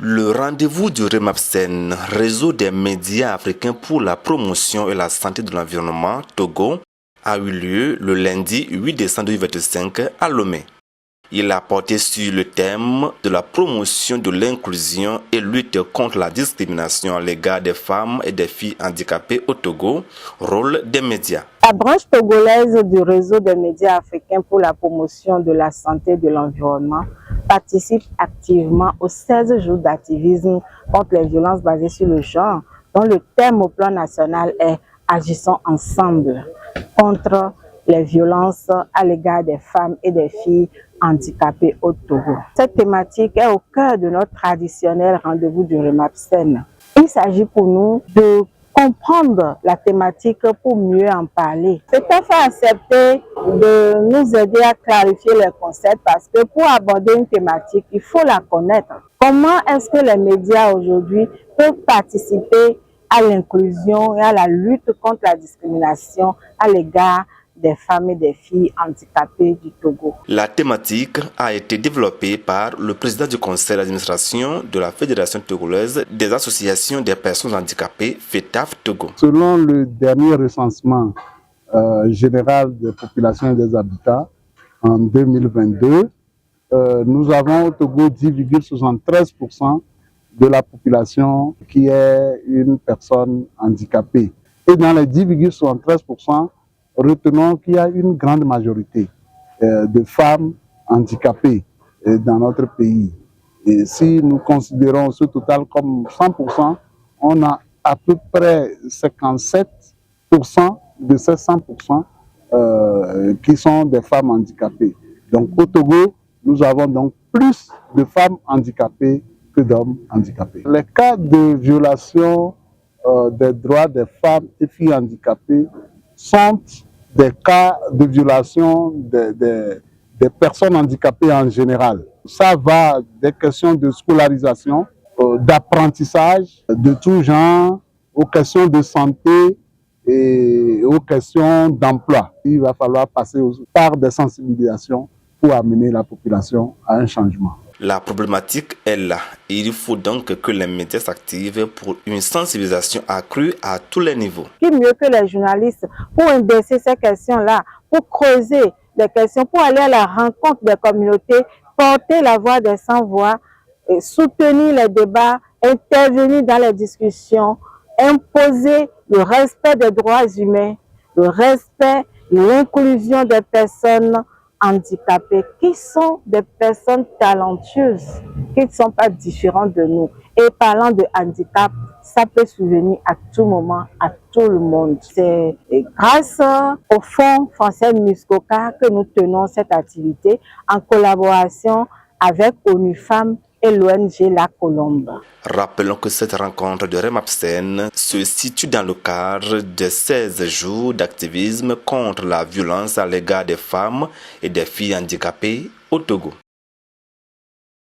Le rendez-vous du REMAPSEN, réseau des médias africains pour la promotion et la santé de l'environnement, Togo, a eu lieu le lundi 8 décembre 2025 à Lomé. Il a porté sur le thème de la promotion de l'inclusion et lutte contre la discrimination à l'égard des femmes et des filles handicapées au Togo, rôle des médias. La branche togolaise du réseau des médias africains pour la promotion de la santé et de l'environnement participe activement aux 16 jours d'activisme contre les violences basées sur le genre, dont le thème au plan national est « Agissons ensemble contre les violences à l'égard des femmes et des filles handicapées au Togo ». Cette thématique est au cœur de notre traditionnel rendez-vous du REMAPSEN. Il s'agit pour nous de comprendre la thématique pour mieux en parler. C'est un fait accepter de nous aider à clarifier les concepts parce que pour aborder une thématique, il faut la connaître. Comment est-ce que les médias aujourd'hui peuvent participer à l'inclusion et à la lutte contre la discrimination à l'égard des femmes et des filles handicapées du Togo? La thématique a été développée par le président du conseil d'administration de la Fédération togolaise des associations des personnes handicapées, FETAF Togo. Selon le dernier recensement général des populations et des habitats en 2022, nous avons au Togo 10,73% de la population qui est une personne handicapée. Et dans les 10,73%, retenons qu'il y a une grande majorité de femmes handicapées dans notre pays. Et si nous considérons ce total comme 100%, on a à peu près 57% de ces 100% qui sont des femmes handicapées. Donc au Togo, nous avons donc plus de femmes handicapées que d'hommes handicapés. Les cas de violation des droits des femmes et filles handicapées sont des cas de violation des personnes handicapées en général. Ça va des questions de scolarisation, d'apprentissage de tout genre, aux questions de santé et aux questions d'emploi. Il va falloir passer par des sensibilisations pour amener la population à un changement. La problématique est là. Il faut donc que les médias s'activent pour une sensibilisation accrue à tous les niveaux. Qui mieux que les journalistes pour indexer ces questions-là, pour creuser les questions, pour aller à la rencontre des communautés, porter la voix des sans-voix, soutenir les débats, intervenir dans les discussions, imposer le respect des droits humains, le respect et l'inclusion des personnes handicapées, qui sont des personnes talentueuses, qui ne sont pas différentes de nous. Et parlant de handicap, ça peut survenir à tout moment, à tout le monde. C'est grâce au Fonds français Muskoka que nous tenons cette activité en collaboration avec ONU Femmes et l'ONG La Colombe. Rappelons que cette rencontre de REMAPSEN se situe dans le cadre de 16 jours d'activisme contre la violence à l'égard des femmes et des filles handicapées au Togo.